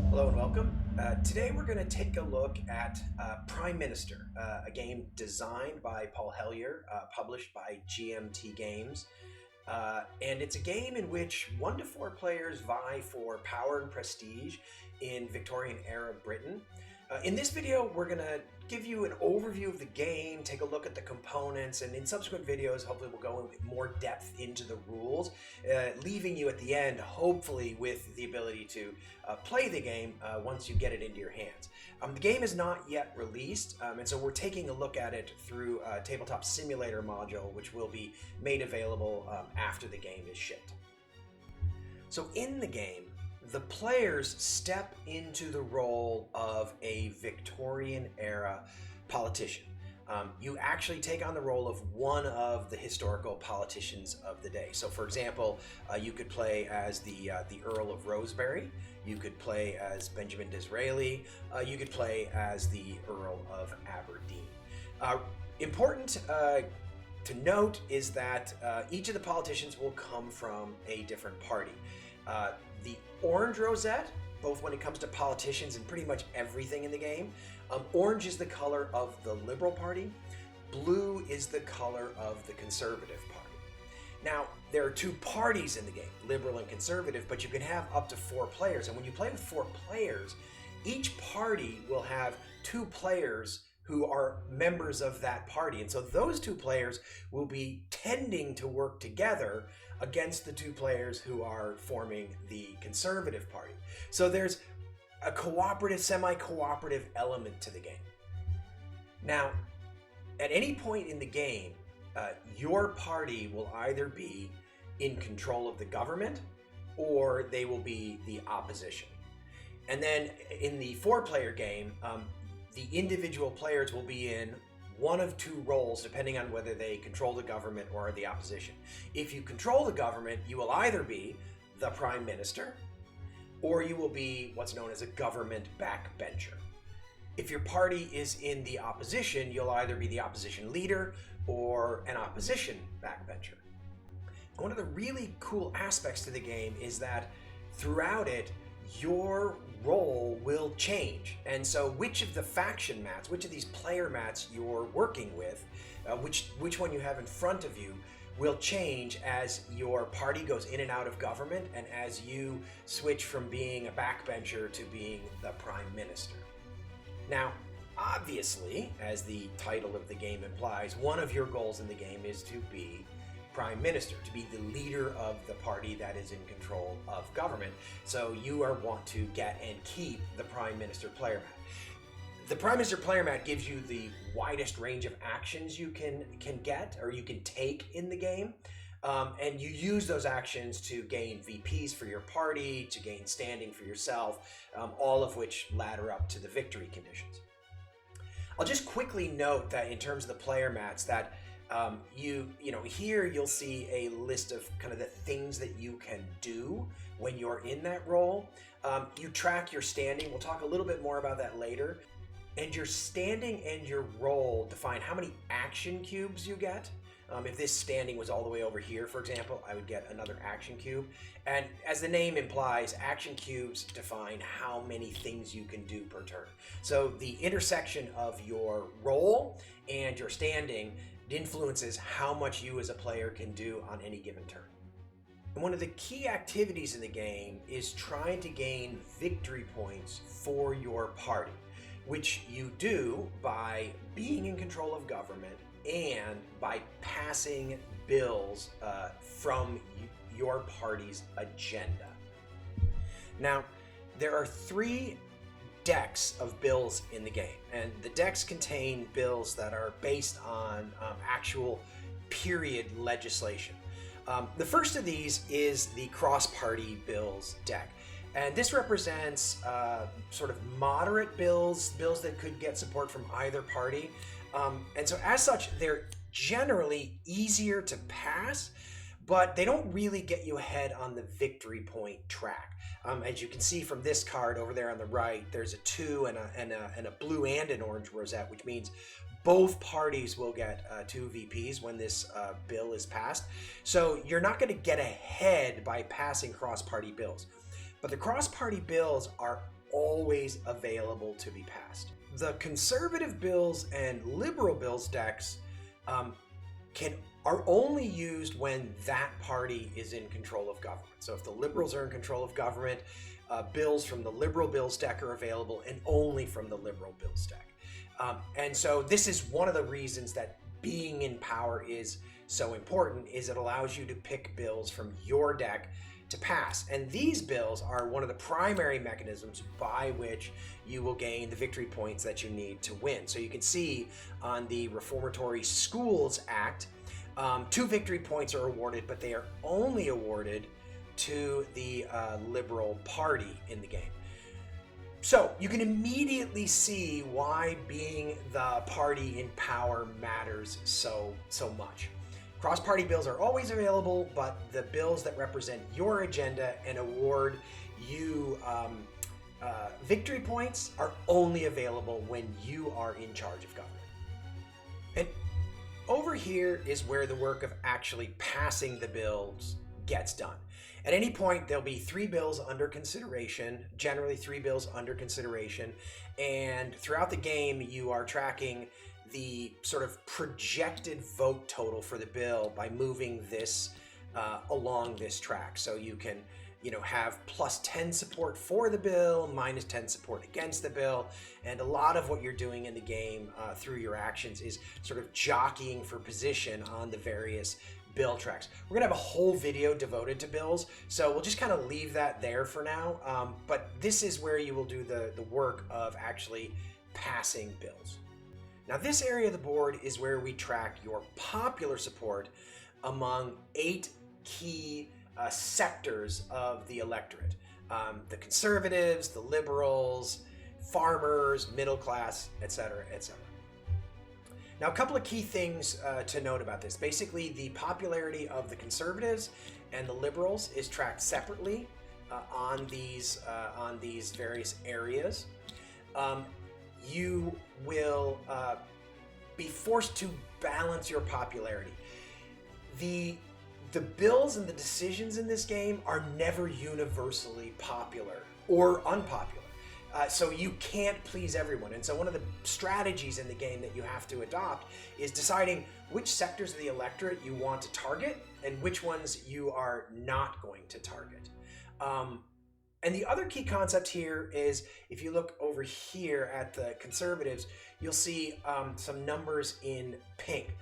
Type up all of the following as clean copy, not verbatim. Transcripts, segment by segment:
Hello and welcome. Today we're going to take a look at Prime Minister, a game designed by Paul Hellyer, published by GMT Games. And it's a game in which 1 to 4 players vie for power and prestige in Victorian era Britain. In this video, we're going to give you an overview of the game, take a look at the components, and in subsequent videos, hopefully we'll go in more depth into the rules, leaving you at the end, hopefully with the ability to play the game once you get it into your hands. The game is not yet released, and so we're taking a look at it through a Tabletop Simulator module, which will be made available after the game is shipped. So in the game, the players step into the role of a Victorian-era politician. You actually take on the role of one of the historical politicians of the day. So, for example, you could play as the Earl of Rosebery. You could play as Benjamin Disraeli. You could play as the Earl of Aberdeen. Important to note is that each of the politicians will come from a different party. The orange rosette, both when it comes to politicians and pretty much everything in the game, orange is the color of the Liberal Party, blue is the color of the Conservative Party. Now, there are 2 parties in the game, Liberal and Conservative, but you can have up to 4 players, and when you play with 4 players, each party will have 2 players who are members of that party, and so those 2 players will be tending to work together against the 2 players who are forming the Conservative Party. So there's a cooperative, semi-cooperative element to the game. Now, at any point in the game, your party will either be in control of the government or they will be the opposition. And then in the 4-player game, the individual players will be in one of 2 roles depending on whether they control the government or the opposition. If you control the government, you will either be the Prime Minister or you will be what's known as a government backbencher. If your party is in the opposition, you'll either be the opposition leader or an opposition backbencher. One of the really cool aspects to the game is that throughout it, your role will change, and so which of the faction mats, which of these player mats you're working with, which one you have in front of you, will change as your party goes in and out of government and as you switch from being a backbencher to being the Prime Minister. Now, obviously, as the title of the game implies, one of your goals in the game is to be Prime Minister, to be the leader of the party that is in control of government. So you want to get and keep the Prime Minister player mat. The Prime Minister player mat gives you the widest range of actions you can get or you can take in the game. And you use those actions to gain VPs for your party, to gain standing for yourself, all of which ladder up to the victory conditions. I'll just quickly note that in terms of the player mats that here you'll see a list of kind of the things that you can do when you're in that role. You track your standing. We'll talk a little bit more about that later. And your standing and your role define how many action cubes you get. If this standing was all the way over here, for example, I would get another action cube. And as the name implies, action cubes define how many things you can do per turn. So the intersection of your role and your standing influences how much you as a player can do on any given turn. And one of the key activities in the game is trying to gain victory points for your party, which you do by being in control of government and by passing bills from your party's agenda. Now, there are 3 decks of bills in the game, and the decks contain bills that are based on actual period legislation. The first of these is the cross-party bills deck, and this represents sort of moderate bills that could get support from either party, and so as such they're generally easier to pass, but they don't really get you ahead on the victory point track. As you can see from this card over there on the right, there's a 2 and a blue and an orange rosette, which means both parties will get 2 VPs when this bill is passed. So you're not going to get ahead by passing cross-party bills. But the cross-party bills are always available to be passed. The conservative bills and liberal bills decks are only used when that party is in control of government. So if the liberals are in control of government, bills from the liberal bills deck are available, and only from the liberal bills deck. And so this is one of the reasons that being in power is so important, is it allows you to pick bills from your deck to pass. And these bills are one of the primary mechanisms by which you will gain the victory points that you need to win. So you can see on the Reformatory Schools Act, 2 victory points are awarded, but they are only awarded to the Liberal Party in the game. So you can immediately see why being the party in power matters so much. Cross-party bills are always available, but the bills that represent your agenda and award you victory points are only available when you are in charge of government. And over here is where the work of actually passing the bills gets done. At any point, there'll be 3 bills under consideration, generally 3 bills under consideration, and throughout the game, you are tracking the sort of projected vote total for the bill by moving this along this track. So you can, have +10 support for the bill, -10 support against the bill, and a lot of what you're doing in the game through your actions is sort of jockeying for position on the various bill tracks. We're gonna have a whole video devoted to bills, so we'll just kind of leave that there for now. But this is where you will do the work of actually passing bills. Now this area of the board is where we track your popular support among 8 key sectors of the electorate. The conservatives, the liberals, farmers, middle class, etc., etc. Now a couple of key things to note about this. Basically, the popularity of the conservatives and the liberals is tracked separately on these various areas. You will be forced to balance your popularity. The bills and the decisions in this game are never universally popular or unpopular. So you can't please everyone. And so one of the strategies in the game that you have to adopt is deciding which sectors of the electorate you want to target and which ones you are not going to target. And the other key concept here is, if you look over here at the conservatives, you'll see some numbers in pink.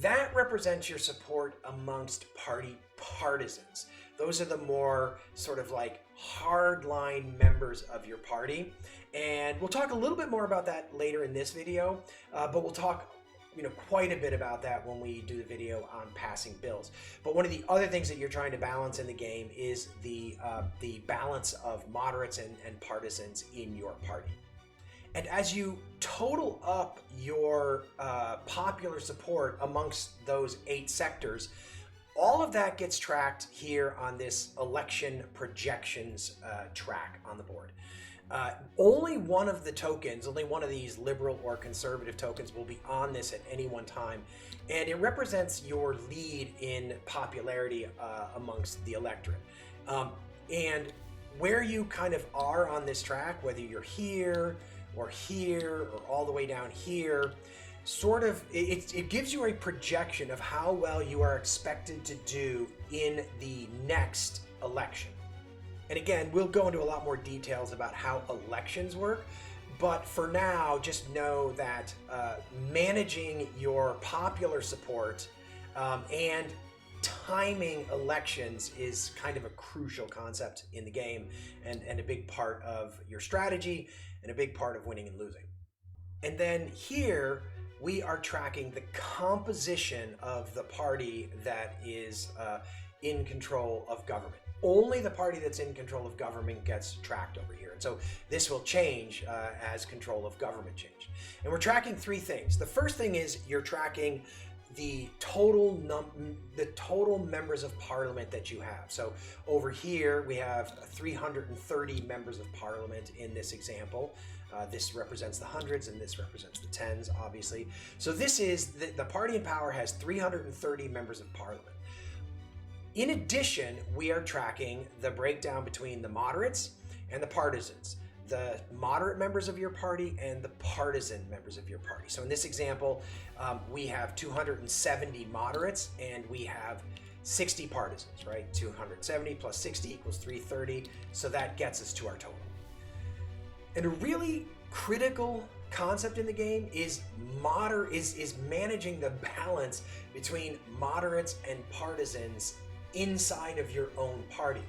That represents your support amongst party partisans. Those are the more sort of like hardline members of your party. And we'll talk a little bit more about that later in this video, but we'll talk quite a bit about that when we do the video on passing bills. But one of the other things that you're trying to balance in the game is the balance of moderates and partisans in your party. And as you total up your popular support amongst those 8 sectors, all of that gets tracked here on this election projections track on the board. Only one of the tokens, only one of these liberal or conservative tokens will be on this at any one time, and it represents your lead in popularity amongst the electorate. And where you kind of are on this track, whether you're here or all the way down here, sort of it gives you a projection of how well you are expected to do in the next election. And again, we'll go into a lot more details about how elections work, but for now, just know that managing your popular support and timing elections is kind of a crucial concept in the game, and a big part of your strategy and a big part of winning and losing. And then here we are tracking the composition of the party that is in control of government. Only the party that's in control of government gets tracked over here. And so this will change as control of government change. And we're tracking 3 things. The first thing is you're tracking the total members of parliament that you have. So over here we have 330 members of parliament in this example. This represents the hundreds and this represents the tens, obviously. So this is the party in power has 330 members of parliament. In addition, we are tracking the breakdown between the moderates and the partisans, the moderate members of your party and the partisan members of your party. So in this example, we have 270 moderates and we have 60 partisans, right? 270 plus 60 equals 330. So that gets us to our total. And a really critical concept in the game is managing the balance between moderates and partisans inside of your own party.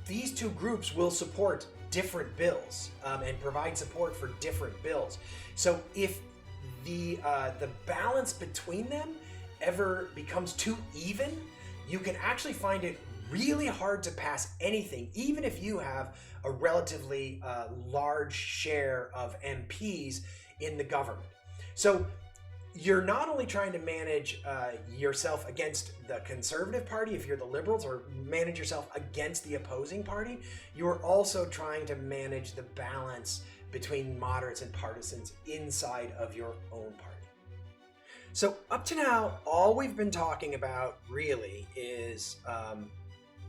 These two groups will support different bills and provide support for different bills. So if the balance between them ever becomes too even, you can actually find it really hard to pass anything, even if you have a relatively large share of MPs in the government. So you're not only trying to manage yourself against the Conservative Party if you're the Liberals, or manage yourself against the opposing party, you're also trying to manage the balance between moderates and partisans inside of your own party. So up to now, all we've been talking about really is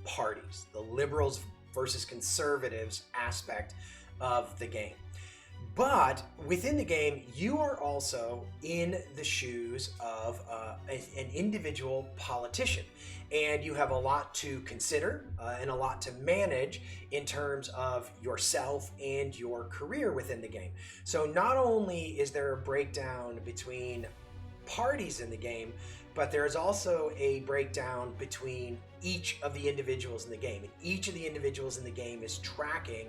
parties, the Liberals versus Conservatives aspect of the game. But within the game, you are also in the shoes of an individual politician. And you have a lot to consider and a lot to manage in terms of yourself and your career within the game. So not only is there a breakdown between parties in the game, but there is also a breakdown between each of the individuals in the game. And each of the individuals in the game is tracking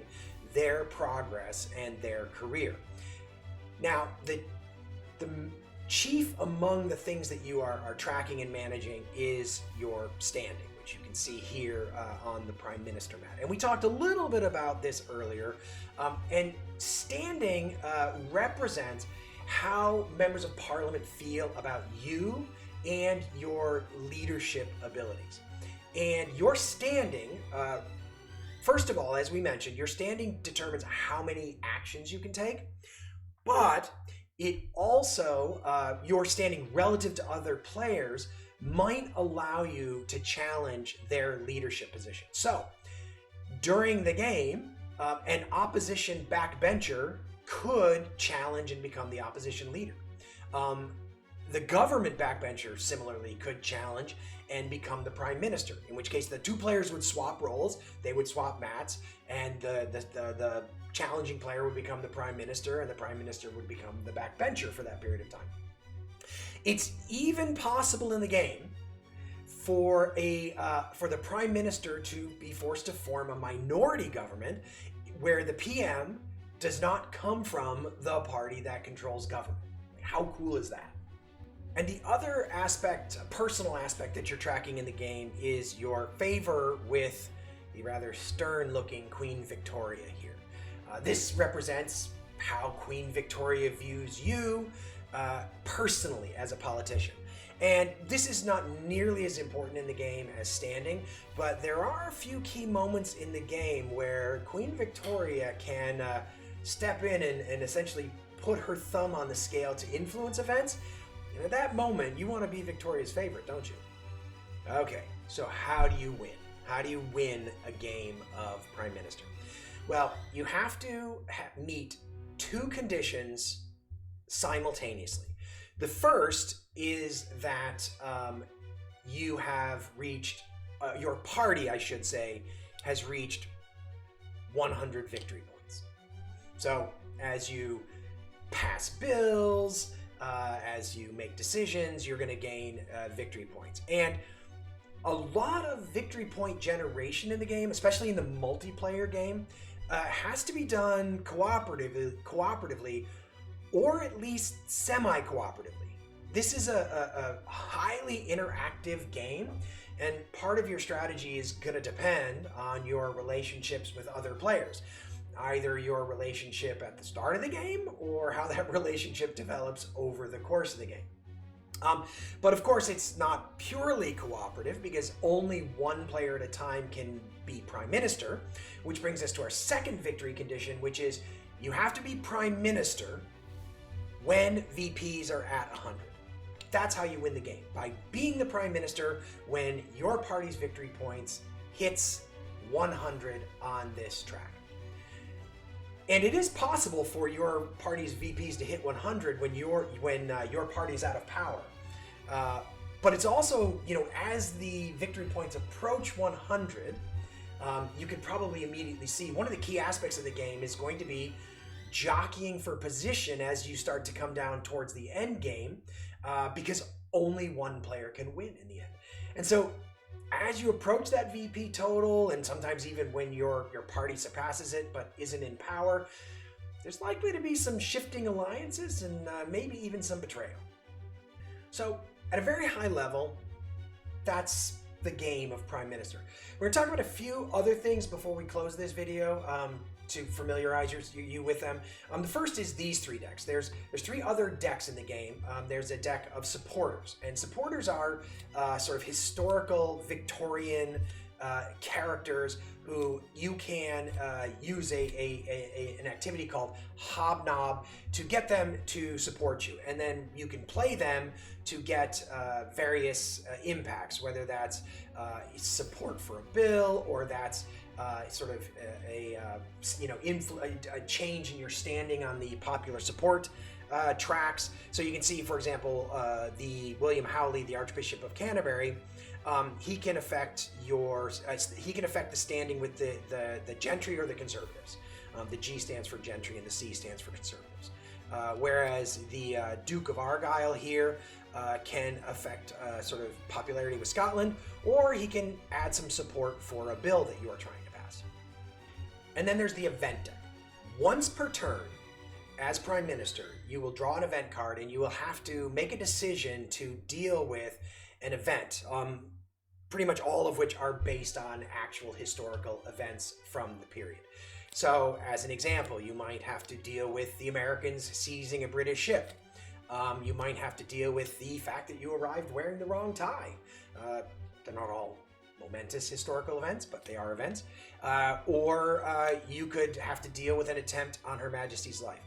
their progress and their career. Now, the chief among the things that you are tracking and managing is your standing, which you can see here on the Prime Minister mat. And we talked a little bit about this earlier. And standing represents how members of Parliament feel about you and your leadership abilities. And your standing, first of all, as we mentioned, your standing determines how many actions you can take, but it also, your standing relative to other players might allow you to challenge their leadership position. So, during the game, an opposition backbencher could challenge and become the opposition leader. The government backbencher similarly could challenge and become the prime minister, in which case the two players would swap roles, they would swap mats, and the challenging player would become the prime minister, and the prime minister would become the backbencher for that period of time. It's even possible in the game for the prime minister to be forced to form a minority government where the PM does not come from the party that controls government. How cool is that? And the other aspect, a personal aspect that you're tracking in the game is your favor with the rather stern-looking Queen Victoria here. This represents how Queen Victoria views you personally as a politician. And this is not nearly as important in the game as standing, but there are a few key moments in the game where Queen Victoria can step in and essentially put her thumb on the scale to influence events. And at that moment, you want to be Victoria's favorite, don't you? Okay, so how do you win? How do you win a game of Prime Minister? Well, you have to meet two conditions simultaneously. The first is that you have reached, your party, I should say, has reached 100 victory points. So as you pass bills, as you make decisions, you're going to gain victory points. And a lot of victory point generation in the game, especially in the multiplayer game, has to be done cooperatively, or at least semi-cooperatively. This is a highly interactive game, and part of your strategy is going to depend on your relationships with other players. either your relationship at the start of the game or how that relationship develops over the course of the game. But of course, it's not purely cooperative because only one player at a time can be prime minister, which brings us to our second victory condition, which is you have to be prime minister when VPs are at 100. That's how you win the game, by being the prime minister when your party's victory points hits 100 on this track. And it is possible for your party's VPs to hit 100 when your party's out of power. But it's also, as the victory points approach 100, you can probably immediately see one of the key aspects of the game is going to be jockeying for position as you start to come down towards the end game, because only one player can win in the end. And so as you approach that VP total, and sometimes even when your party surpasses it but isn't in power, there's likely to be some shifting alliances and maybe even some betrayal. So at a very high level, that's the game of Prime Minister. We're going to talk about a few other things before we close this video to familiarize you with them. The first is these three decks. There's three other decks in the game. There's a deck of supporters, and supporters are sort of historical Victorian characters who you can use an activity called Hobnob to get them to support you, and then you can play them to get various impacts, whether that's support for a bill or that's sort of a change in your standing on the popular support tracks. So you can see, for example, the William Howley, the Archbishop of Canterbury. He can affect the standing with the gentry or the conservatives. The G stands for gentry and the C stands for conservatives. Whereas the Duke of Argyll here can affect sort of popularity with Scotland, or he can add some support for a bill that you are trying to pass. And then there's the event deck. Once per turn, as Prime Minister, you will draw an event card and you will have to make a decision to deal with an event, pretty much all of which are based on actual historical events from the period. So, as an example, you might have to deal with the Americans seizing a British ship. You might have to deal with the fact that you arrived wearing the wrong tie. They're not all momentous historical events, but they are events. Or you could have to deal with an attempt on Her Majesty's life.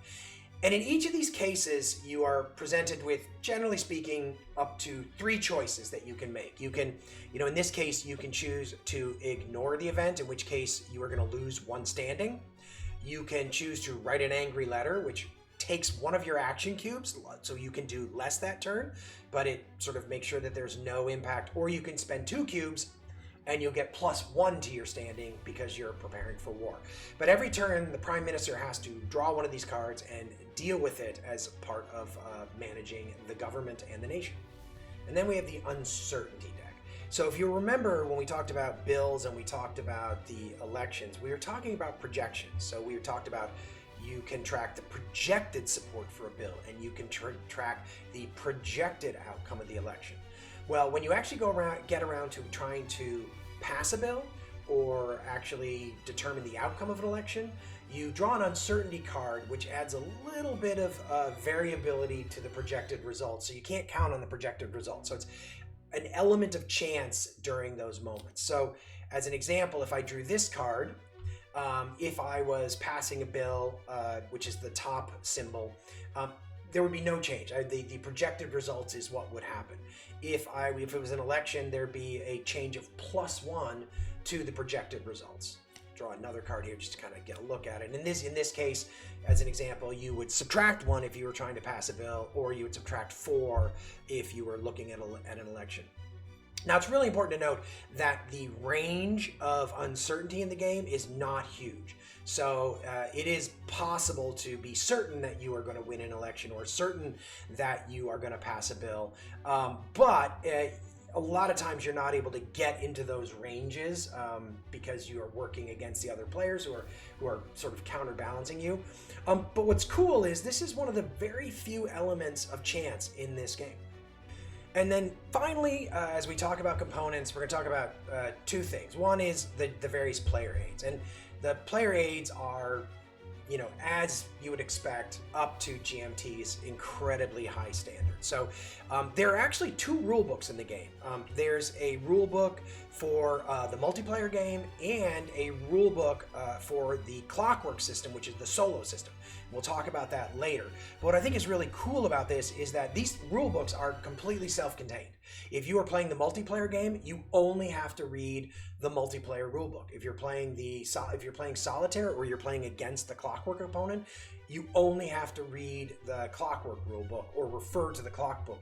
And in each of these cases, you are presented with, generally speaking, up to 3 choices that you can make. You can, in this case, you can choose to ignore the event, in which case you are going to lose 1 standing. You can choose to write an angry letter, which takes one of your action cubes, so you can do less that turn, but it sort of makes sure that there's no impact. Or you can spend 2 cubes, and you'll get +1 to your standing because you're preparing for war. But every turn, the Prime Minister has to draw one of these cards and deal with it as part of managing the government and the nation. And then we have the uncertainty deck. So if you remember when we talked about bills and we talked about the elections, we were talking about projections. So we talked about you can track the projected support for a bill, and you can track the projected outcome of the election. Well, when you actually get around to trying to pass a bill or actually determine the outcome of an election, you draw an uncertainty card, which adds a little bit of variability to the projected results. So you can't count on the projected results. So it's an element of chance during those moments. So as an example, if I drew this card, if I was passing a bill, which is the top symbol, there would be no change. The projected results is what would happen. If it was an election, there'd be a change of +1 to the projected results. Draw another card here just to kind of get a look at it. And in this case, as an example, you would subtract 1 if you were trying to pass a bill, or you would subtract 4 if you were looking at an election. Now, it's really important to note that the range of uncertainty in the game is not huge. So it is possible to be certain that you are going to win an election or certain that you are going to pass a bill. But a lot of times you're not able to get into those ranges because you are working against the other players who are sort of counterbalancing you. But what's cool is this is one of the very few elements of chance in this game. And then finally, as we talk about components, we're going to talk about 2 things. One is the various player aids. And the player aids are as you would expect, up to GMT's incredibly high standard. So there are actually 2 rule books in the game. There's a rule book for the multiplayer game and a rule book for the Clockwork system, which is the solo system. We'll talk about that later. But what I think is really cool about this is that these rule books are completely self-contained. If you are playing the multiplayer game, you only have to read the multiplayer rulebook. If you're playing solitaire or you're playing against the Clockwork opponent, you only have to read the Clockwork rulebook or refer to the Clockwork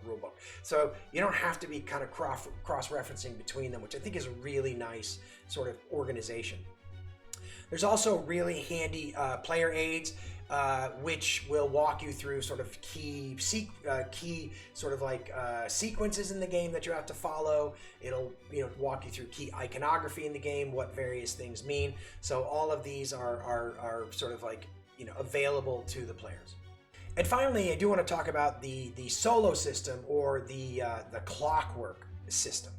rulebook. So you don't have to be kind of cross-referencing between them, which I think is a really nice sort of organization. There's also really handy player aids, which will walk you through sort of key sequences in the game that you have to follow. It'll walk you through key iconography in the game, what various things mean. So all of these are sort of like available to the players. And finally, I do want to talk about the solo system, or the Clockwork system.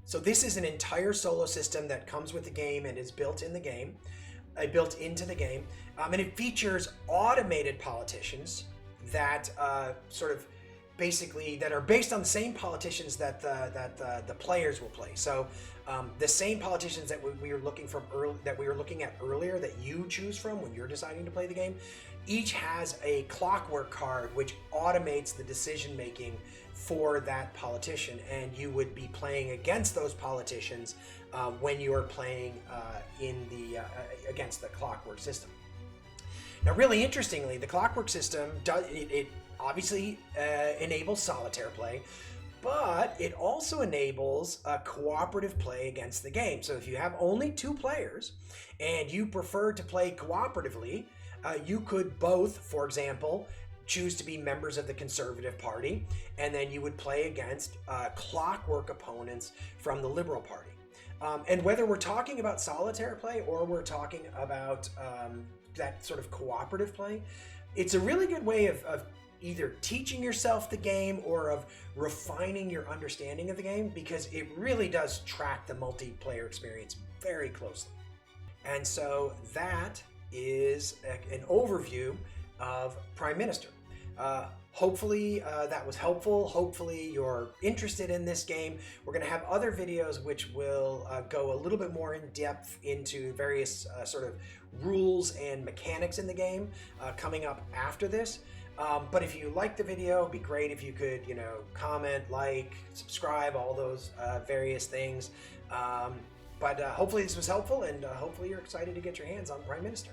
So this is an entire solo system that comes with the game and is built into the game, and it features automated politicians that sort of basically that are based on the same politicians that the players will play. So the same politicians that we were looking at earlier, that you choose from when you're deciding to play the game, each has a Clockwork card which automates the decision making for that politician, and you would be playing against those politicians when you are playing against the Clockwork system. Now, really interestingly, the Clockwork system it obviously enables solitaire play, but it also enables cooperative play against the game. So if you have only 2 players and you prefer to play cooperatively, you could both, for example, choose to be members of the Conservative Party, and then you would play against Clockwork opponents from the Liberal Party. And whether we're talking about solitaire play or we're talking about that sort of cooperative play, it's a really good way of either teaching yourself the game or of refining your understanding of the game, because it really does track the multiplayer experience very closely. And so that is an overview of Prime Minister. Hopefully that was helpful. Hopefully you're interested in this game. We're going to have other videos which will go a little bit more in depth into various sort of rules and mechanics in the game coming up after this. But if you liked the video, it'd be great if you could, comment, like, subscribe, all those various things. But hopefully this was helpful, and hopefully you're excited to get your hands on Prime Minister.